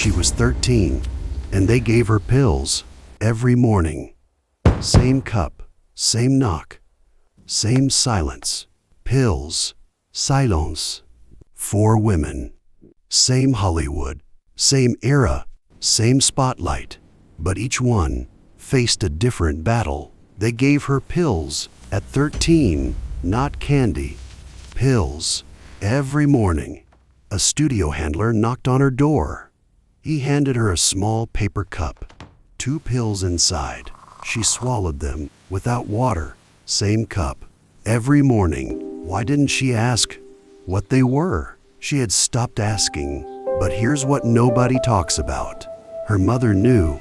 She was 13, and they gave her pills every morning. Same cup, same knock, same silence. Pills, silence. 4 women. Same Hollywood, same era, same spotlight. But each one faced a different battle. They gave her pills at 13, not candy. Pills every morning. A studio handler knocked on her door. He handed her a small paper cup, 2 pills inside. She swallowed them without water. Same cup every morning. Why didn't she ask what they were? She had stopped asking. But here's what nobody talks about. Her mother knew.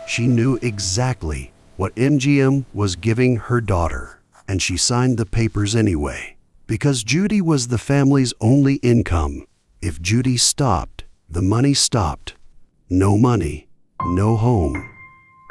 She knew exactly what MGM was giving her daughter, and she signed the papers anyway, because Judy was the family's only income. If Judy stopped, the money stopped. No money, no home,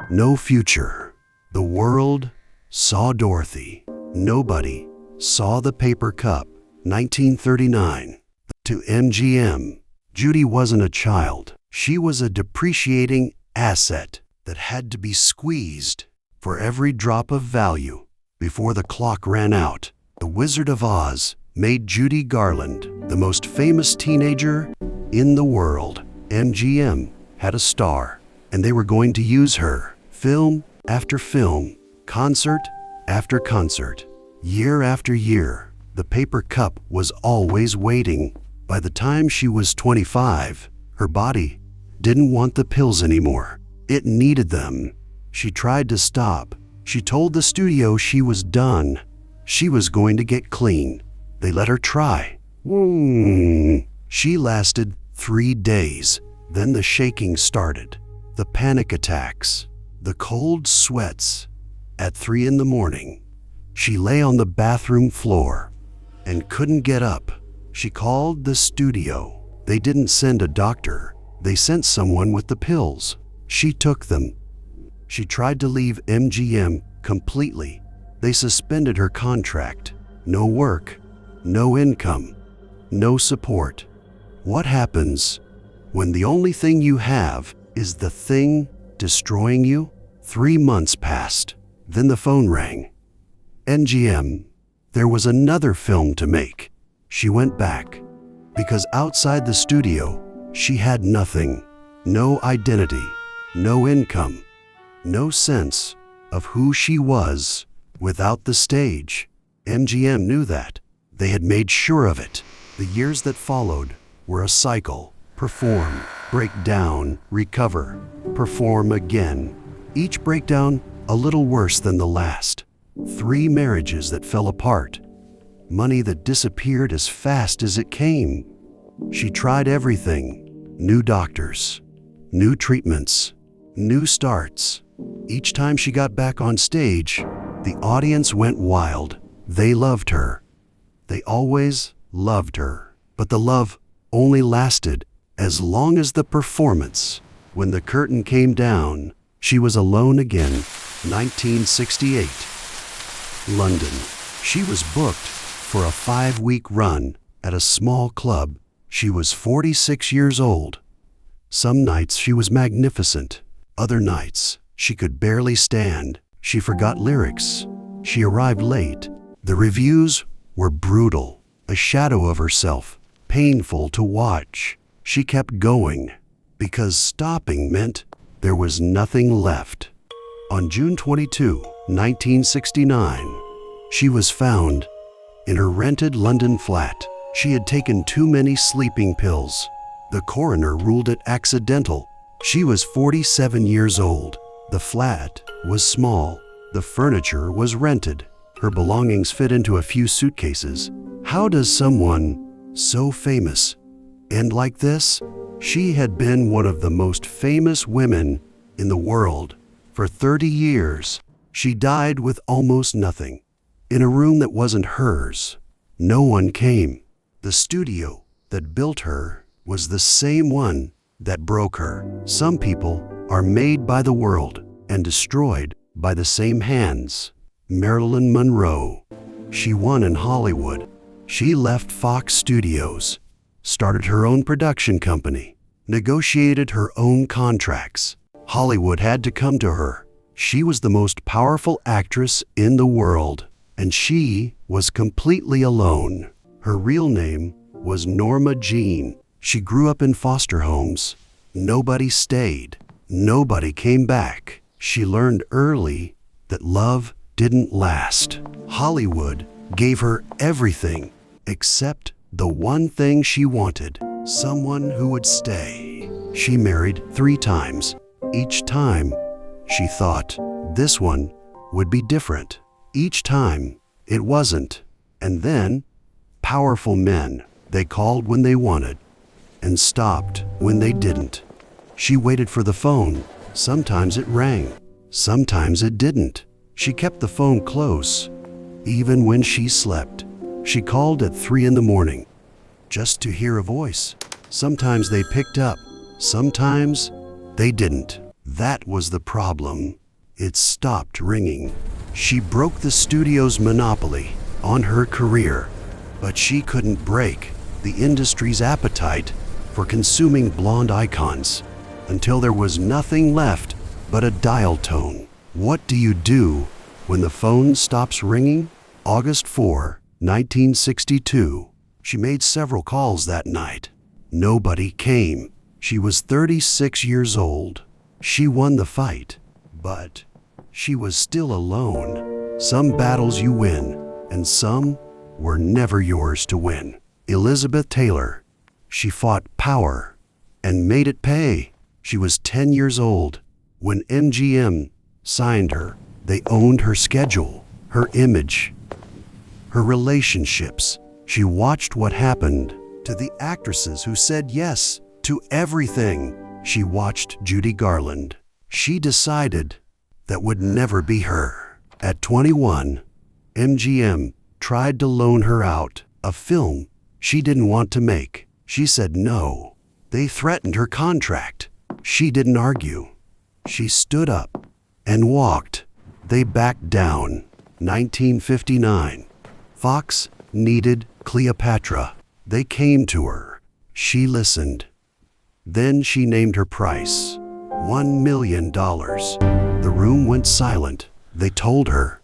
no future. The world saw Dorothy. Nobody saw the paper cup. 1939. To MGM, Judy wasn't a child. She was a depreciating asset that had to be squeezed for every drop of value. Before the clock ran out, the Wizard of Oz made Judy Garland the most famous teenager in the world. MGM had a star, and they were going to use her. Film after film, concert after concert, year after year. The paper cup was always waiting. By the time she was 25, her body didn't want the pills anymore. It needed them. She tried to stop. She told the studio she was done. She was going to get clean. They let her try. She lasted 3 days. Then the shaking started, the panic attacks, the cold sweats. At 3 in the morning, she lay on the bathroom floor and couldn't get up. She called the studio. They didn't send a doctor. They sent someone with the pills. She took them. She tried to leave MGM completely. They suspended her contract. No work, no income, no support. What happens when the only thing you have is the thing destroying you? 3 months passed. Then the phone rang. MGM, there was another film to make. She went back because outside the studio, she had nothing. No identity, no income, no sense of who she was without the stage. MGM knew that. They had made sure of it. The years that followed were a cycle. Perform, break down, recover, perform again. Each breakdown a little worse than the last. 3 marriages that fell apart. Money that disappeared as fast as it came. She tried everything. New doctors, new treatments, new starts. Each time she got back on stage, the audience went wild. They loved her. They always loved her. But the love only lasted as long as the performance. When the curtain came down, she was alone again. 1968. London. She was booked for a 5-week run at a small club. She was 46 years old. Some nights she was magnificent. Other nights she could barely stand. She forgot lyrics. She arrived late. The reviews were brutal. A shadow of herself, painful to watch. She kept going because stopping meant there was nothing left. On June 22, 1969, she was found in her rented London flat. She had taken too many sleeping pills. The coroner ruled it accidental. She was 47 years old. The flat was small. The furniture was rented. Her belongings fit into a few suitcases. How does someone so famous end like this? She had been one of the most famous women in the world. For 30 years, she died with almost nothing. In a room that wasn't hers. No one came. The studio that built her was the same one that broke her. Some people are made by the world and destroyed by the same hands. Marilyn Monroe. She won in Hollywood. She left Fox Studios, started her own production company. negotiated her own contracts. Hollywood had to come to her. She was the most powerful actress in the world, and she was completely alone. Her real name was Norma Jean. She grew up in foster homes. Nobody stayed. Nobody came back. She learned early that love didn't last. Hollywood gave her everything except the one thing she wanted, someone who would stay. She married 3 times. Each time, she thought this one would be different. Each time, it wasn't. And then, powerful men, they called when they wanted and stopped when they didn't. She waited for the phone. Sometimes it rang. Sometimes it didn't. She kept the phone close, even when she slept. She called at 3 in the morning, just to hear a voice. Sometimes they picked up. Sometimes they didn't. That was the problem. It stopped ringing. She broke the studio's monopoly on her career, but she couldn't break the industry's appetite for consuming blonde icons until there was nothing left but a dial tone. What do you do when the phone stops ringing? August 4, 1962. She made several calls that night. Nobody came. She was 36 years old. She won the fight, but she was still alone. Some battles you win, and some were never yours to win. Elizabeth Taylor. She fought power and made it pay. She was 10 years old when MGM signed her. They owned her schedule, her image, her relationships. She watched what happened to the actresses who said yes to everything. She watched Judy Garland. She decided that would never be her. At 21, MGM tried to loan her out a film she didn't want to make. She said no. They threatened her contract. She didn't argue. She stood up and walked. They backed down. 1959. Fox needed Cleopatra. They came to her. She listened. Then she named her price, $1 million. The room went silent. They told her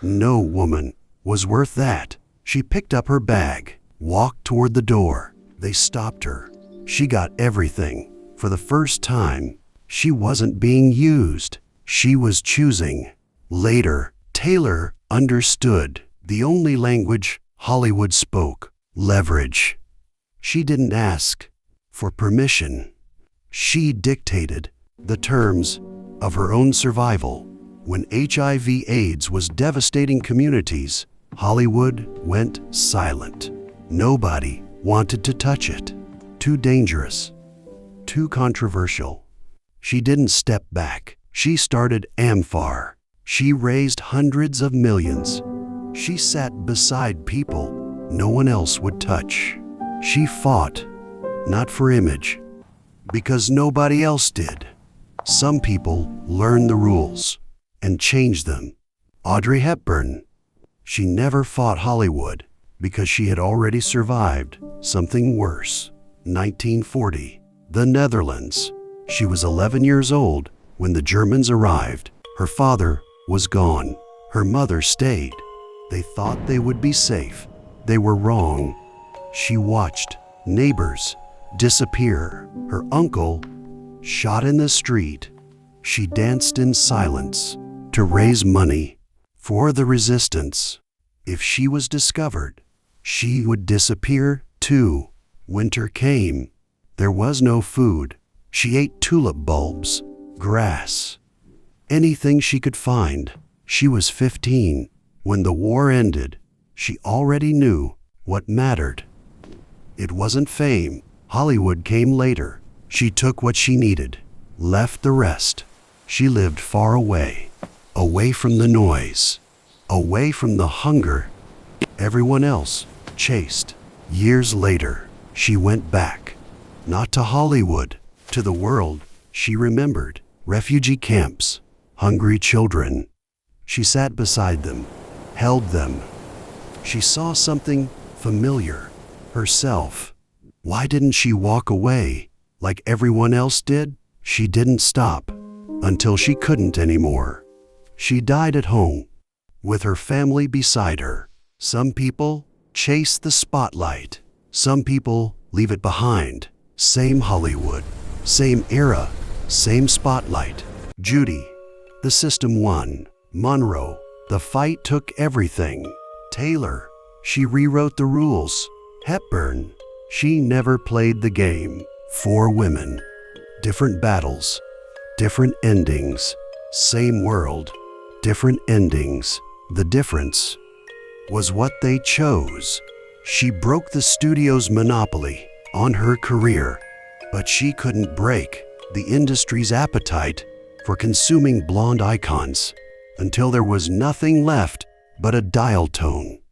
no woman was worth that. She picked up her bag, walked toward the door. They stopped her. She got everything. For the first time, she wasn't being used. She was choosing. Later, Taylor understood the only language Hollywood spoke: leverage. She didn't ask for permission. She dictated the terms of her own survival. When HIV/AIDS was devastating communities, Hollywood went silent. Nobody wanted to touch it. Too dangerous. Too controversial. She didn't step back. She started AmFAR. She raised hundreds of millions. She sat beside people no one else would touch. She fought, not for image, because nobody else did. Some people learn the rules and change them. Audrey Hepburn. She never fought Hollywood because she had already survived something worse. 1940. The Netherlands. She was 11 years old when the Germans arrived. Her father was gone. Her mother stayed. They thought they would be safe. They were wrong. She watched neighbors disappear. Her uncle shot in the street. She danced in silence to raise money for the resistance. If she was discovered, she would disappear too. Winter came. There was no food. She ate tulip bulbs, grass, anything she could find. She was 15. When the war ended, she already knew what mattered. It wasn't fame. Hollywood came later. She took what she needed, left the rest. She lived far away, away from the noise, away from the hunger everyone else chased. Years later, she went back, not to Hollywood, to the world she remembered. Refugee camps, hungry children. She sat beside them, held them. She saw something familiar, herself. Why didn't she walk away, like everyone else did, she didn't stop until she couldn't anymore. She died at home, with her family beside her. Some people chase the spotlight. Some people leave it behind. Same Hollywood, same era, same spotlight. Judy, the system won. Monroe, the fight took everything. Taylor, she rewrote the rules. Hepburn, she never played the game. 4 women, different battles, different endings. Same world, different endings. The difference was what they chose. She broke the studio's monopoly on her career, but she couldn't break the industry's appetite for consuming blonde icons until there was nothing left but a dial tone.